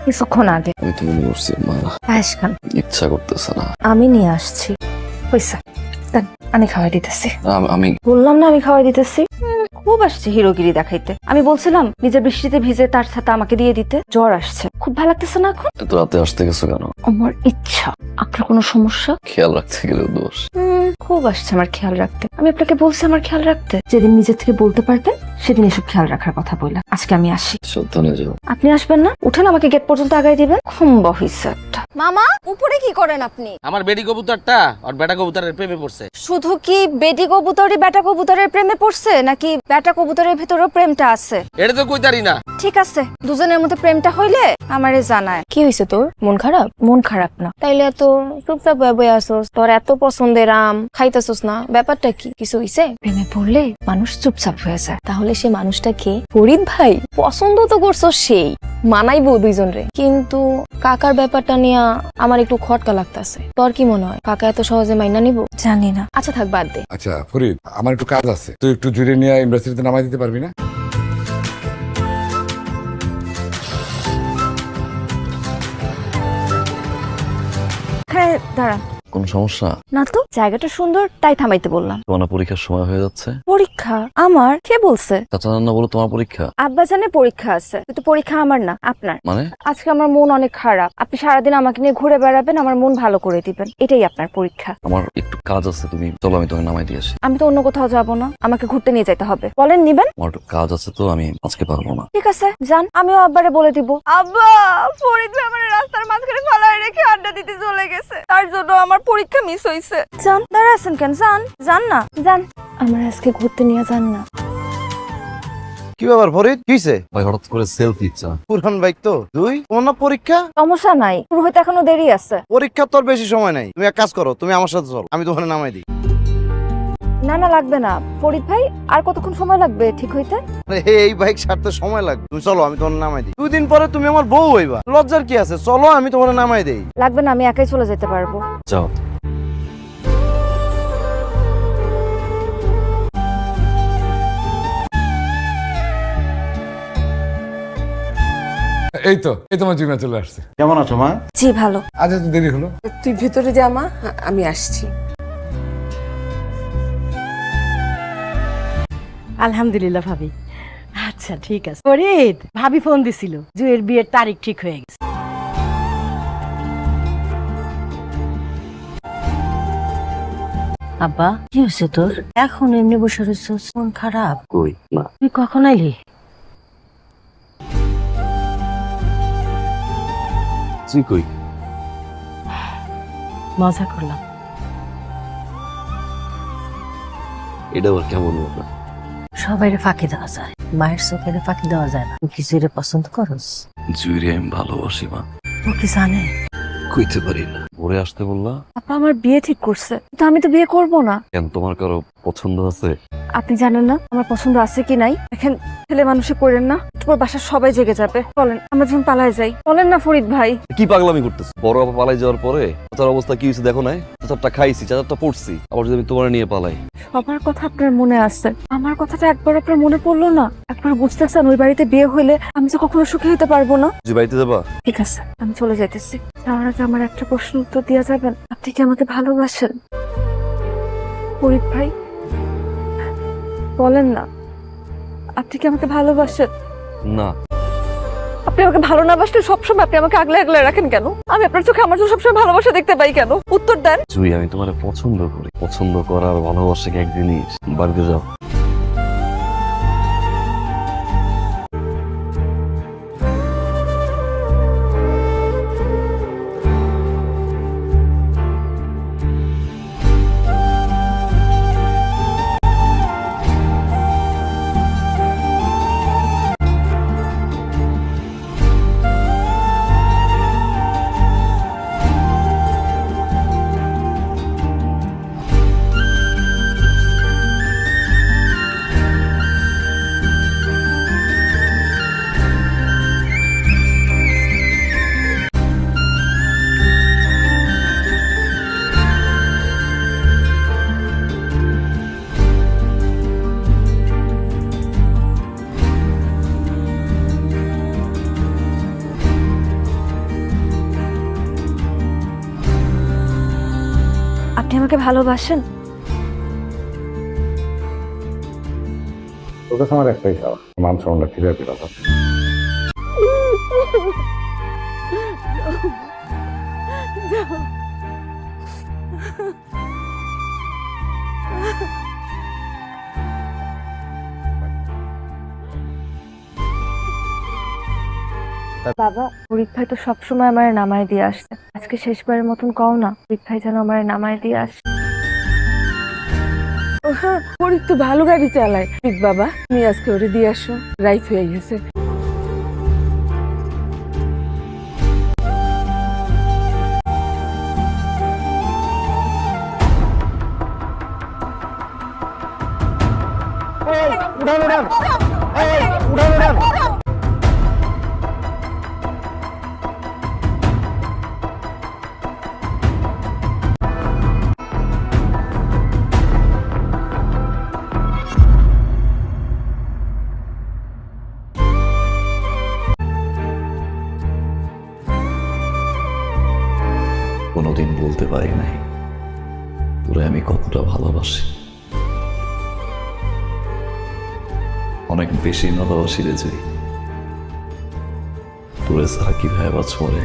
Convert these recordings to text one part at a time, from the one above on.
কিছুক্ষণ আগে আমি তো মনে করছি মা পায়েস খান। ইচ্ছা করতেছে না। আমি নিয়ে আসছি পয়সা, আমি খাওয়াই দিতেছি। আমি বললাম না আমি খাওয়াই দিতেছি। খুব আসছে হিরোগিরি দেখাইতে। আমি বলছিলাম নিজের বৃষ্টিতে ভিজে তার সাথে আমাকে দিয়ে দিতে। জ্বর আসছে, খুব ভালো লাগতেছে না এখন। তো রাতে আসতে গেছো কেন? আমার ইচ্ছা। আপনার কোনো সমস্যা? খেয়াল রাখতে গেলে দোষ। খুব আসছে আমার খেয়াল রাখতে। আমি আপনাকে বলছি আমার খেয়াল রাখতে। যেদিন নিজের থেকে বলতে পারবেন সেদিন এসব খেয়াল রাখার কথা বললাম। আজকে আমি আসি। সাবধানে যাও। আপনি আসবেন না? উঠেন, আমাকে গেট পর্যন্ত আগাই দিবেন। খুম্বা হইছে একটা। মামা উপরে কি করেন আপনি? আমার বেডি কবুতরটা আর বেটা কবুতরের প্রেমে পড়ছে। শুধু কি বেটি কবুতরই বেটা কবুতরের প্রেমে পড়ছে নাকি বেটা কবুতরের ভিতরেও প্রেমটা আছে? এটা তো কইতারি না। ঠিক আছে, দুজনের মধ্যে প্রেমটা হইলে আমারে জানায়। কি হয়েছে তোর? মন খারাপ? মন খারাপ না। তাইলে এত চুপচাপ বয়ে আসোস, তোর এত পছন্দের আম খাইতেছস না, ব্যাপারটা কি? কিছু হইছে? প্রেমে পড়লে মানুষ চুপচাপ হয়ে যায়। তাহলে সে মানুষটা কে? ফরিদ ভাই। পছন্দ তো করছো সেই, মানাইবো দুইজন রে, কিন্তু কাকার ব্যাপারটা নিয়ে আমার একটু খটকা লাগতাছে। তোর কি মনে হয় কাকা এত সহজে মাইনা নিব? জানি না। আচ্ছা থাক, বাদ দে। আচ্ছা ফরিদ, আমার একটু কাজ আছে, তুই একটু জুড়ে নিয়ে ইউনিভার্সিটিতে নামাই দিতে পারবি না? হ্যাঁ দাঁড়ান। কোন সমস্যা? না তো, জায়গাটা সুন্দর তাই থামাইতে বললাম। তোমার পরীক্ষার সময় হয়ে যাচ্ছে। পরীক্ষা আমার? কে বলছে? চাচা নান্না বলো তোমার পরীক্ষা। আব্বা জানে পরীক্ষা আছে, কিন্তু পরীক্ষা আমার না, আপনার। মানে? আজকে আমার মন অনেক খারাপ। আপনি সারাদিন আমাকে নিয়ে ঘুরে বেড়াবেন, আমার মন ভালো করে দিবেন, এটাই আপনার পরীক্ষা। আমার একটু কাজ আছে, তুমি চলো আমি তোমাকে নামাই দিয়ে আসি। আমি তো অন্য কোথাও যাবো না, আমাকে ঘুরতে নিয়ে যেতে হবে। বলেন নিবেন? আমার একটু কাজ আছে তো আমি আজকে পারবো না। ঠিক আছে যান, আমিও আব্বারে বলে দিব। আব্বা, ফরিদ ভাই আমার রাস্তার মাঝখানে ফালায় রেখে আড্ডা দিতে চলে গেছে, তার জন্য আমার পরীক্ষা মিস হইছে। যান, দাঁড়া আছেন কেন? যান যান না, যান। আমার আজকে ঘুরতে নিয়ে যান না। কি ব্যাপার ফরিদ, কিছে? ভাই হঠাৎ করে সেলফি ইচ্ছা। পুরান বাইক তো তুই, তোমার না পরীক্ষা? সমস্যা নাই, শুরু হইতে এখনো দেরি আছে। পরীক্ষা তোর বেশি সময় নাই, তুমি এক কাজ করো, তুমি আমার সাথে চল, আমি তোমাকে নামাই দিই। না না লাগবে না ফরিদ ভাই, আর কতক্ষণ সময় লাগবে ঠিক হইতে? আরে এই বাইক ছাড়তে সময় লাগবে, তুমি চলো আমি তোমাকে নামাই দিই। 2 দিন পরে তুমি আমার বউ হইবা, লজ্জার কি আছে? চলো আমি তোমাকে নামাই দেই। লাগবে না, আমি একাই চলে যেতে পারবো। যাও। এই তো তোমার জিমে চলে আসছে। কেমন আছো মা? জি ভালো। আজ এত দেরি হলো? তুই ভেতরে যা মা, আমি আসছি। আলহামদুলিল্লাহ ভাবি। আচ্ছা ঠিক আছে। ফরিদ ভাবি ফোন দিছিল, জুয়ের বিয়ের তারিখ ঠিক হয়ে গেছে। আব্বা কি হয়েছে তোর? এখন এমনি বসে রয়েছিস, মন খারাপ? কই না। তুই কখন আইলি? তুই কই? মজা করলাম। এটা আবার কেমন ব্যাপার? সবাইরে ফাঁকি দেওয়া যায়, মায়ের চোখের ফাঁকি দেওয়া যায় না। তুই কি জুয়েরে পছন্দ করস? জুইরে আমি ভালোবাসি মা। ও কি জানে? কইতে পারি না। ভোরে আসতে বললা? আপা আমার বিয়ে ঠিক করছে, কিন্তু আমি তো বিয়ে করব না। কেন, তোমার কারো পছন্দ আছে? আপনি জানেন না আমার পছন্দ আছে কি নাই? দেখেন ছেলে মানুষে করেন না, তোমার বাসার সবাই জেগে যাবে। বলেন আমরা যখন পালায় যাই, বলেন না ফরিদ ভাই। কি পাগলামি করতেছো? বড় আপা পালাই যাওয়ার পরে চাচার অবস্থা কি হয়েছে দেখো নাই? চাচারটা খাইছি, চাচারটা পড়ছি, আবার যদি আমি তোমার নিয়ে পালাই। সবার কথা আপনার মনে আছে, আমার কথাটা একবার আপনার মনে পড়লো না? একবার বুঝতেছেন ওই বাড়িতে বিয়ে হইলে আমি তো কখনো সুখী হতে পারবো না। যে বাড়িতে যাবা? ঠিক আছে আমি চলে যাইতেছি। তার আগে আমার একটা প্রশ্ন উত্তর দিয়ে যাবেন, আপনি কি আমাকে ভালোবাসেন? ফরিদ ভাই বলেন না, আপনি কি আমাকে ভালোবাসেন? না। আপনি আমাকে ভালো না বাসলে সবসময় আপনি আমাকে আগলে আগলে রাখেন কেন? আমি আপনার চোখে আমার জন্য সবসময় ভালোবাসা দেখতে পাই কেন? উত্তর দেন। জুই আমি তোমার পছন্দ করি। পছন্দ করার ভালোবাসা কি এক জিনিস? বাড়িতে যাও। আপনি আমাকে ভালোবাসেন? তোর কাছে আমার একটাই চাওয়া, মান সম্মানটা ফিরে পেলাম। বাবা, ফরিদ ভাই তো সবসময় আমার নামায় দিয়ে আসছে, আজকে শেষবারের মতন কও না ফরিদ ভাই যেন আমার নামায় দিয়ে আসে। হ্যাঁ, ফরিদ তো ভালো গাড়ি চালায়। ঠিক বাবা, তুমি আজকে ওরে দিয়ে আসো, রাইত হয়ে গেছে। কোনোদিন বলতে পারি নাই তোরে আমি কতটা ভালোবাসি, অনেক বেশি ভালোবাসি রে জুই। তোরে ছাড়া কিভাবে বাঁচবো রে,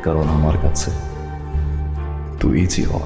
কারণ আমার কাছে তুই জীবন।